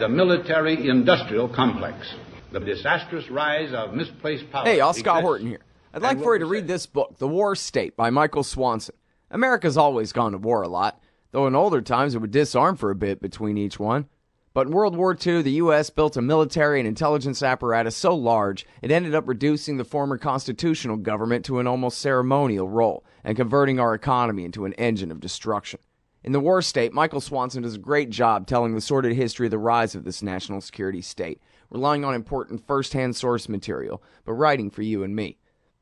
The military-industrial complex. The disastrous rise of misplaced power. Hey, y'all, Scott Horton here. I'd like for you to read this book, The War State, by Michael Swanson. America's always gone to war a lot, though in older times it would disarm for a bit between each one. But in World War II, the U.S. built a military and intelligence apparatus so large, it ended up reducing the former constitutional government to an almost ceremonial role and converting our economy into an engine of destruction. In The War State, Michael Swanson does a great job telling the sordid history of the rise of this national security state, relying on important first-hand source material, but writing for you and me.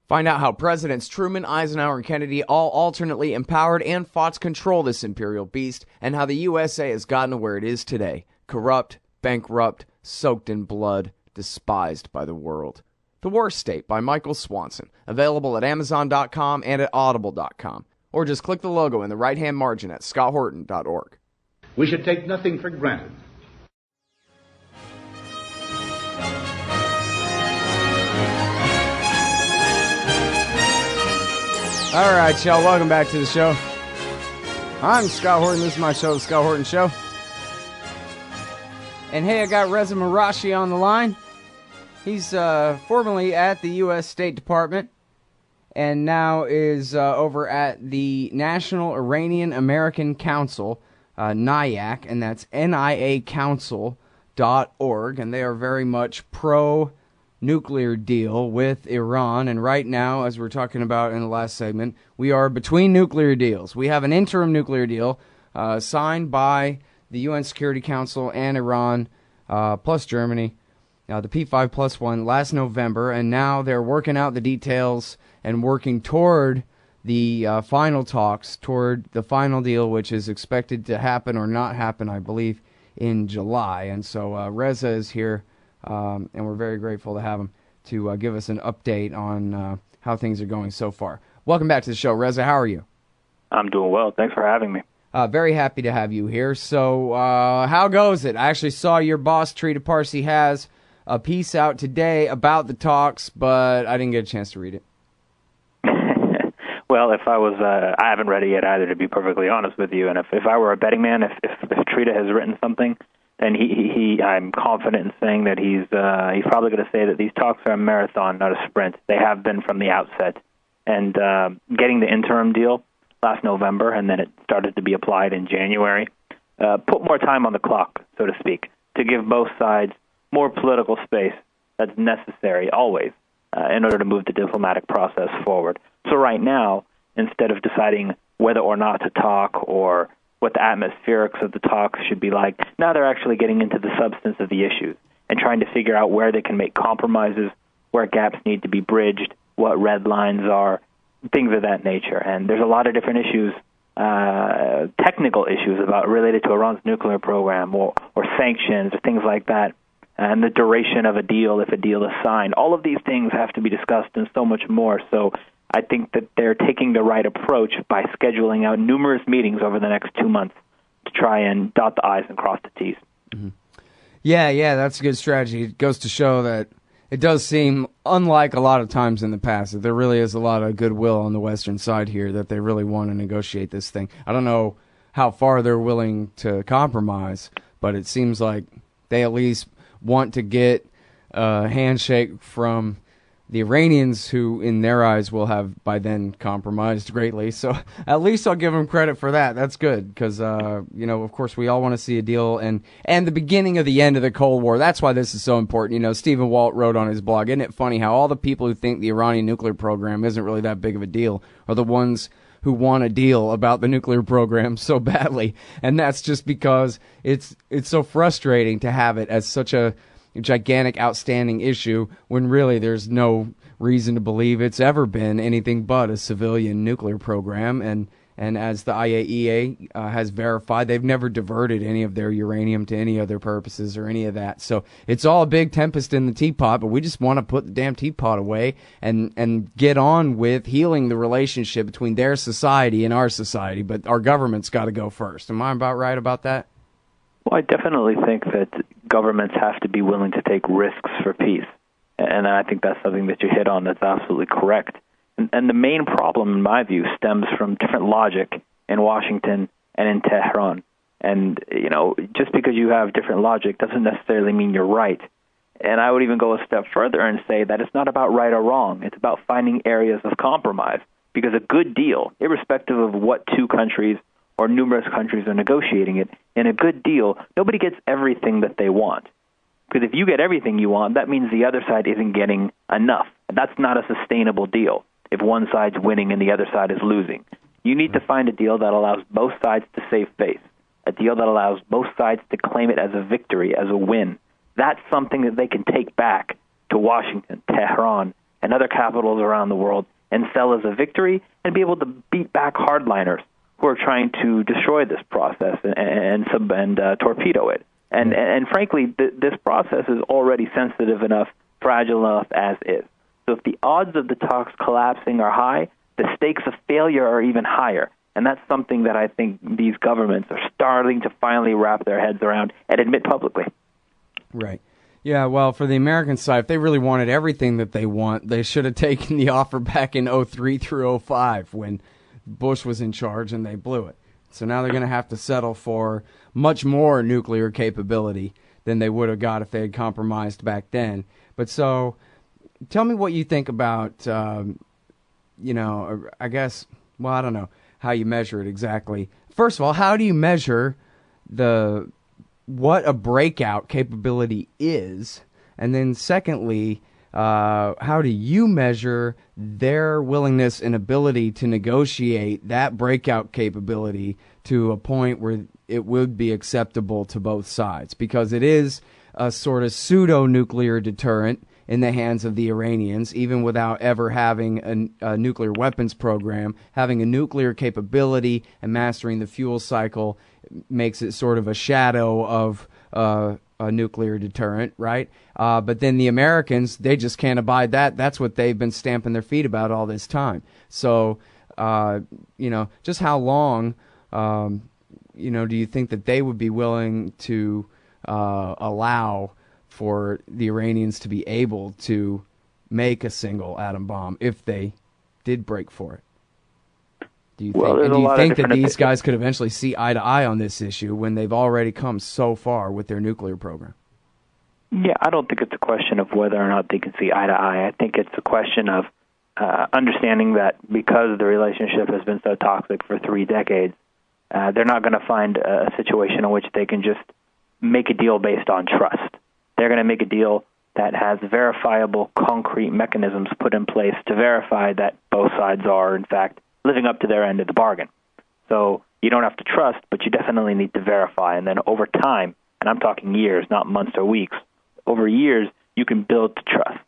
Find out how Presidents Truman, Eisenhower, and Kennedy all alternately empowered and fought to control this imperial beast, and how the USA has gotten to where it is today. Corrupt, bankrupt, soaked in blood, despised by the world. The War State by Michael Swanson, available at Amazon.com and at Audible.com. Or just click the logo in the right-hand margin at scotthorton.org. We should take nothing for granted. All right, y'all, welcome back to the show. I'm Scott Horton. This is my show, The Scott Horton Show. And hey, I got Reza Marashi on the line. He's formerly at the U.S. State Department and now is over at the National Iranian American Council, NIAC, and that's niacouncil.org, and they are very much pro-nuclear deal with Iran. And right now, as we're talking about in the last segment, we are between nuclear deals. We have an interim nuclear deal signed by the UN Security Council and Iran, plus Germany, the P5+1 last November, and now they're working out the details and working toward the final talks, toward the final deal, which is expected to happen or not happen, I believe, in July. And so Reza is here, and we're very grateful to have him to give us an update on how things are going so far. Welcome back to the show, Reza. How are you? I'm doing well. Thanks for having me. Very happy to have you here. So, how goes it? I actually saw your boss, Trita Parsi, has a piece out today about the talks, but I didn't get a chance to read it. Well, if I was, I haven't read it yet either, to be perfectly honest with you. And if I were a betting man, if Trita has written something, then I'm confident in saying that he's probably going to say that these talks are a marathon, not a sprint. They have been from the outset. And getting the interim deal last November, and then it started to be applied in January, put more time on the clock, so to speak, to give both sides more political space that's necessary, always, in order to move the diplomatic process forward. So right now, instead of deciding whether or not to talk or what the atmospherics of the talks should be like, now they're actually getting into the substance of the issues and trying to figure out where they can make compromises, where gaps need to be bridged, what red lines are, things of that nature. And there's a lot of different issues, technical issues related to Iran's nuclear program or sanctions or things like that, and the duration of a deal if a deal is signed. All of these things have to be discussed and so much more. So I think that they're taking the right approach by scheduling out numerous meetings over the next 2 months to try and dot the I's and cross the T's. Mm-hmm. Yeah, that's a good strategy. It goes to show that it does seem, unlike a lot of times in the past, that there really is a lot of goodwill on the Western side here, that they really want to negotiate this thing. I don't know how far they're willing to compromise, but it seems like they at least want to get a handshake from the Iranians, who, in their eyes, will have by then compromised greatly. So at least I'll give them credit for that. That's good, because, of course, we all want to see a deal and the beginning of the end of the Cold War. That's why this is so important. Stephen Walt wrote on his blog, isn't it funny how all the people who think the Iranian nuclear program isn't really that big of a deal are the ones who want a deal about the nuclear program so badly. And that's just because it's so frustrating to have it as such a gigantic, outstanding issue when really there's no reason to believe it's ever been anything but a civilian nuclear program. And as the IAEA has verified, they've never diverted any of their uranium to any other purposes or any of that. So it's all a big tempest in the teapot, but we just want to put the damn teapot away and get on with healing the relationship between their society and our society. But our government's got to go first. Am I about right about that? Well, I definitely think that governments have to be willing to take risks for peace. And I think that's something that you hit on that's absolutely correct. And the main problem, in my view, stems from different logic in Washington and in Tehran. And, just because you have different logic doesn't necessarily mean you're right. And I would even go a step further and say that it's not about right or wrong. It's about finding areas of compromise. Because a good deal, irrespective of what two countries or numerous countries are negotiating it, in a good deal, nobody gets everything that they want. Because if you get everything you want, that means the other side isn't getting enough. And that's not a sustainable deal if one side's winning and the other side is losing. You need to find a deal that allows both sides to save face, a deal that allows both sides to claim it as a victory, as a win. That's something that they can take back to Washington, Tehran, and other capitals around the world and sell as a victory and be able to beat back hardliners who are trying to destroy this process and torpedo it. And frankly, this process is already sensitive enough, fragile enough as is. So if the odds of the talks collapsing are high, the stakes of failure are even higher. And that's something that I think these governments are starting to finally wrap their heads around and admit publicly. Right. Yeah, well, for the American side, if they really wanted everything that they want, they should have taken the offer back in 03 through 05 when Bush was in charge and they blew it. So now they're going to have to settle for much more nuclear capability than they would have got if they had compromised back then. But so tell me what you think about, I guess, well, I don't know how you measure it exactly. First of all, how do you measure what a breakout capability is? And then secondly, how do you measure their willingness and ability to negotiate that breakout capability to a point where it would be acceptable to both sides? Because it is a sort of pseudo-nuclear deterrent in the hands of the Iranians, even without ever having a nuclear weapons program. Having a nuclear capability and mastering the fuel cycle makes it sort of a shadow of a nuclear deterrent, right? But then the Americans, they just can't abide that. That's what they've been stamping their feet about all this time. So, just how long, do you think that they would be willing to allow for the Iranians to be able to make a single atom bomb if they did break for it? Do you think that these guys could eventually see eye to eye on this issue when they've already come so far with their nuclear program? Yeah, I don't think it's a question of whether or not they can see eye to eye. I think it's a question of understanding that because the relationship has been so toxic for 3 decades, they're not going to find a situation in which they can just make a deal based on trust. They're going to make a deal that has verifiable, concrete mechanisms put in place to verify that both sides are, in fact, living up to their end of the bargain. So you don't have to trust, but you definitely need to verify. And then over time, and I'm talking years, not months or weeks, over years, you can build to trust.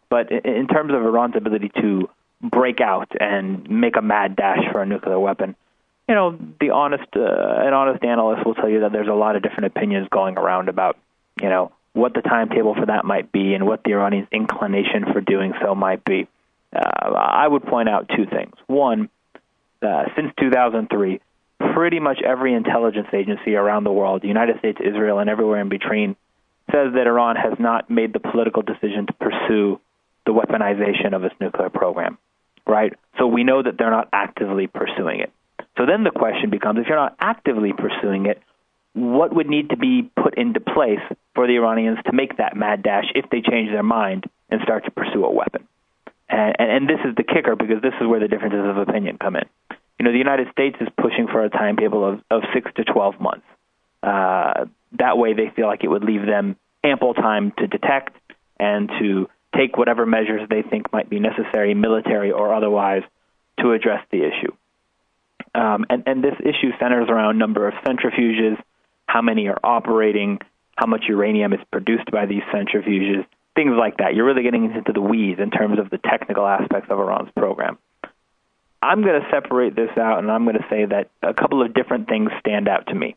But in terms of Iran's ability to break out and make a mad dash for a nuclear weapon, an honest analyst will tell you that there's a lot of different opinions going around about, what the timetable for that might be and what the Iranians' inclination for doing so might be. I would point out 2 things. One, since 2003, pretty much every intelligence agency around the world, the United States, Israel, and everywhere in between, says that Iran has not made the political decision to pursue the weaponization of its nuclear program, right? So we know that they're not actively pursuing it. So then the question becomes, if you're not actively pursuing it, what would need to be put into place for the Iranians to make that mad dash if they change their mind and start to pursue a weapon? And this is the kicker, because this is where the differences of opinion come in. The United States is pushing for a timetable of 6 to 12 months. That way they feel like it would leave them ample time to detect and to take whatever measures they think might be necessary, military or otherwise, to address the issue. And this issue centers around number of centrifuges, how many are operating, how much uranium is produced by these centrifuges, things like that. You're really getting into the weeds in terms of the technical aspects of Iran's program. I'm going to separate this out, and I'm going to say that a couple of different things stand out to me.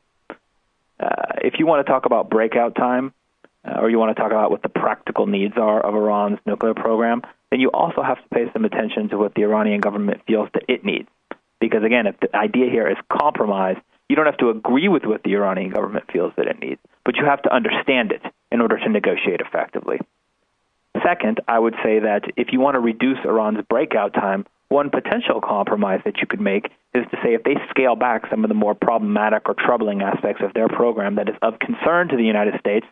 If you want to talk about breakout time, or you want to talk about what the practical needs are of Iran's nuclear program, then you also have to pay some attention to what the Iranian government feels that it needs. Because, again, if the idea here is compromise, you don't have to agree with what the Iranian government feels that it needs, but you have to understand it in order to negotiate effectively. Second, I would say that if you want to reduce Iran's breakout time, one potential compromise that you could make is to say if they scale back some of the more problematic or troubling aspects of their program that is of concern to the United States,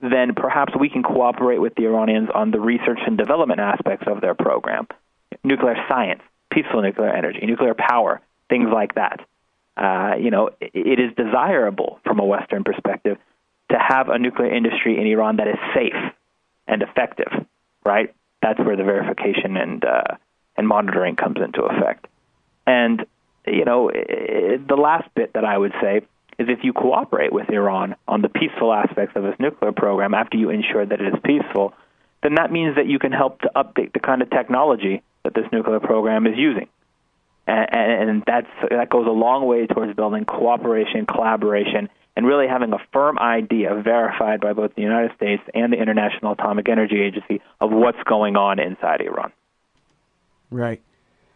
then perhaps we can cooperate with the Iranians on the research and development aspects of their program. Nuclear science, peaceful nuclear energy, nuclear power, things like that. It is desirable from a Western perspective to have a nuclear industry in Iran that is safe and effective, right? That's where the verification and monitoring comes into effect. And, the last bit that I would say is if you cooperate with Iran on the peaceful aspects of its nuclear program after you ensure that it is peaceful, then that means that you can help to update the kind of technology that this nuclear program is using. And that goes a long way towards building cooperation, collaboration, and really having a firm idea verified by both the United States and the International Atomic Energy Agency of what's going on inside Iran. Right.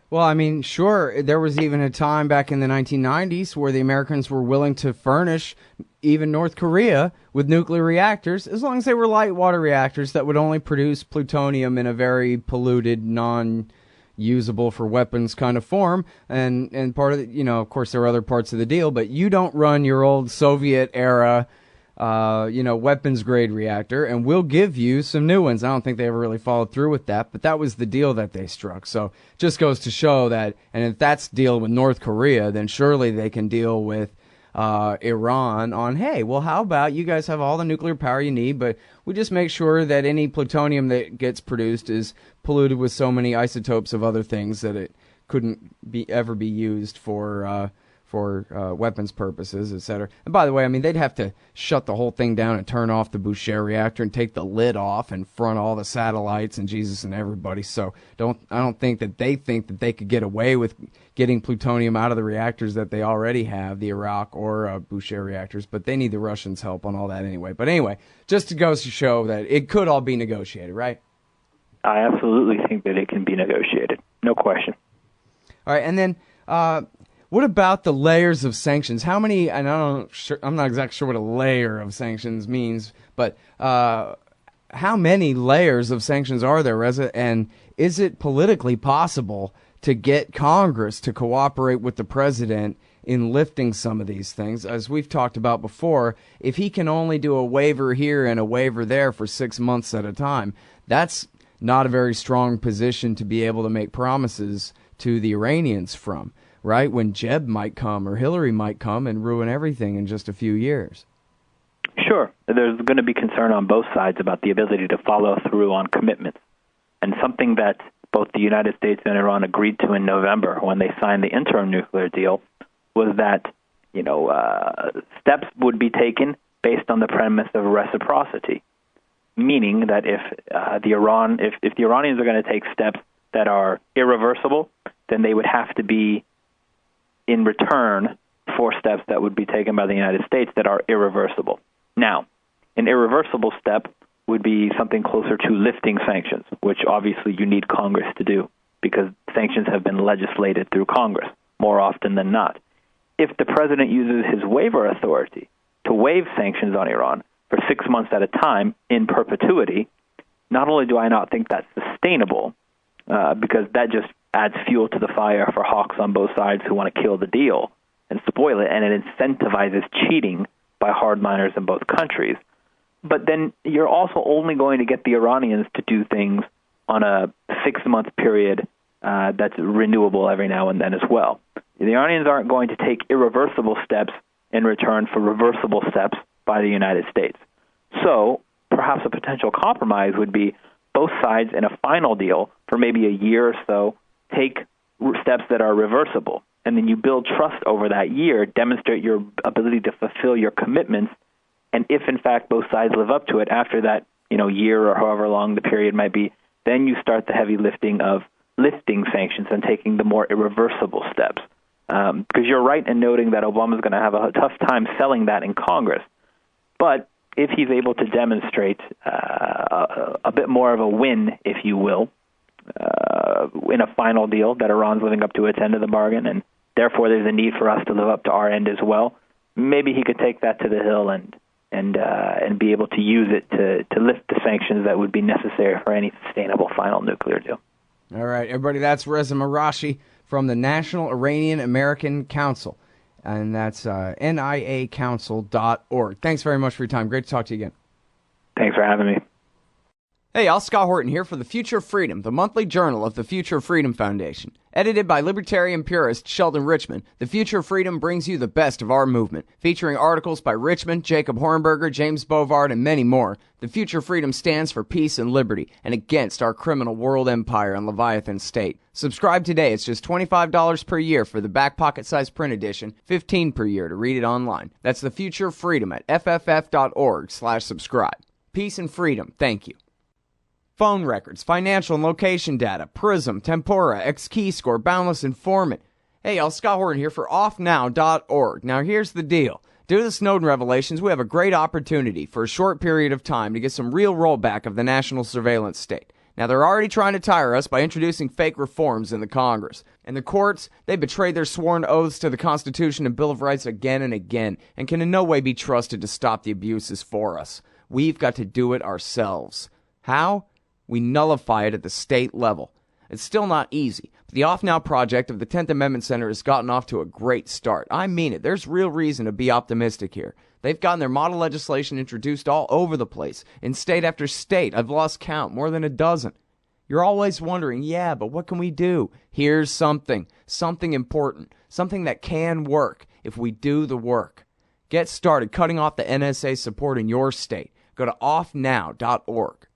Well, I mean, sure, there was even a time back in the 1990s where the Americans were willing to furnish even North Korea with nuclear reactors, as long as they were light water reactors that would only produce plutonium in a very polluted, non-usable for weapons kind of form. And part of it, of course, there are other parts of the deal, but you don't run your old Soviet era weapons grade reactor, and we'll give you some new ones. I don't think they ever really followed through with that, but that was the deal that they struck. So just goes to show that, and if that's dealing with North Korea, then surely they can deal with Iran on, hey, well, how about you guys have all the nuclear power you need, but we just make sure that any plutonium that gets produced is polluted with so many isotopes of other things that it couldn't ever be used for weapons purposes, etc. And by the way, I mean, they'd have to shut the whole thing down and turn off the Boucher reactor and take the lid off and front all the satellites and Jesus and everybody. So I don't think that they could get away with getting plutonium out of the reactors that they already have, the Iraq or Boucher reactors, but they need the Russians' help on all that anyway. But anyway, just to go to show that it could all be negotiated, right? I absolutely think that it can be negotiated. No question. All right, and then what about the layers of sanctions? How many, and I'm not exactly sure what a layer of sanctions means, but how many layers of sanctions are there, Reza? And is it politically possible to get Congress to cooperate with the president in lifting some of these things? As we've talked about before, if he can only do a waiver here and a waiver there for 6 months at a time, that's not a very strong position to be able to make promises to the Iranians from. Right, when Jeb might come or Hillary might come and ruin everything in just a few years. Sure. There's going to be concern on both sides about the ability to follow through on commitments. And something that both the United States and Iran agreed to in November when they signed the interim nuclear deal was that, steps would be taken based on the premise of reciprocity, meaning that if the Iranians are going to take steps that are irreversible, then they would have to be in return for steps that would be taken by the United States that are irreversible. Now, an irreversible step would be something closer to lifting sanctions, which obviously you need Congress to do because sanctions have been legislated through Congress more often than not. If the president uses his waiver authority to waive sanctions on Iran for 6 months at a time in perpetuity, not only do I not think that's sustainable, because that just adds fuel to the fire for hawks on both sides who want to kill the deal and spoil it, and it incentivizes cheating by hardliners in both countries. But then you're also only going to get the Iranians to do things on a 6-month period that's renewable every now and then as well. The Iranians aren't going to take irreversible steps in return for reversible steps by the United States. So perhaps a potential compromise would be both sides in a final deal for maybe a year or so take steps that are reversible, and then you build trust over that year, demonstrate your ability to fulfill your commitments, and if in fact both sides live up to it after that year or however long the period might be, then you start the heavy lifting of lifting sanctions and taking the more irreversible steps. Because you're right in noting that Obama's going to have a tough time selling that in Congress, but if he's able to demonstrate a bit more of a win, if you will, in a final deal that Iran's living up to its end of the bargain, and therefore there's a need for us to live up to our end as well, maybe he could take that to the hill and be able to use it to lift the sanctions that would be necessary for any sustainable final nuclear deal. All right, everybody, that's Reza Marashi from the National Iranian American Council, and that's niacouncil.org. Thanks very much for your time. Great to talk to you again. Thanks for having me. Hey, y'all, Scott Horton here for The Future of Freedom, the monthly journal of the Future of Freedom Foundation. Edited by libertarian purist Sheldon Richman, The Future of Freedom brings you the best of our movement. Featuring articles by Richman, Jacob Hornberger, James Bovard, and many more, The Future of Freedom stands for peace and liberty and against our criminal world empire and Leviathan state. Subscribe today. It's just $25 per year for the back pocket-sized print edition, $15 per year to read it online. That's The Future of Freedom at fff.org/subscribe. Peace and freedom. Thank you. Phone records, financial and location data, Prism, Tempora, X-Keyscore, Boundless Informant. Hey, y'all, Scott Horton here for offnow.org. Now, here's the deal. Due to the Snowden revelations, we have a great opportunity for a short period of time to get some real rollback of the national surveillance state. Now, they're already trying to tire us by introducing fake reforms in the Congress. And the courts, they betrayed their sworn oaths to the Constitution and Bill of Rights again and again, and can in no way be trusted to stop the abuses for us. We've got to do it ourselves. How? We nullify it at the state level. It's still not easy, but the Off Now project of the 10th Amendment Center has gotten off to a great start. I mean it. There's real reason to be optimistic here. They've gotten their model legislation introduced all over the place, in state after state. I've lost count, more than a dozen. You're always wondering, yeah, but what can we do? Here's something important, something that can work if we do the work. Get started cutting off the NSA support in your state. Go to offnow.org.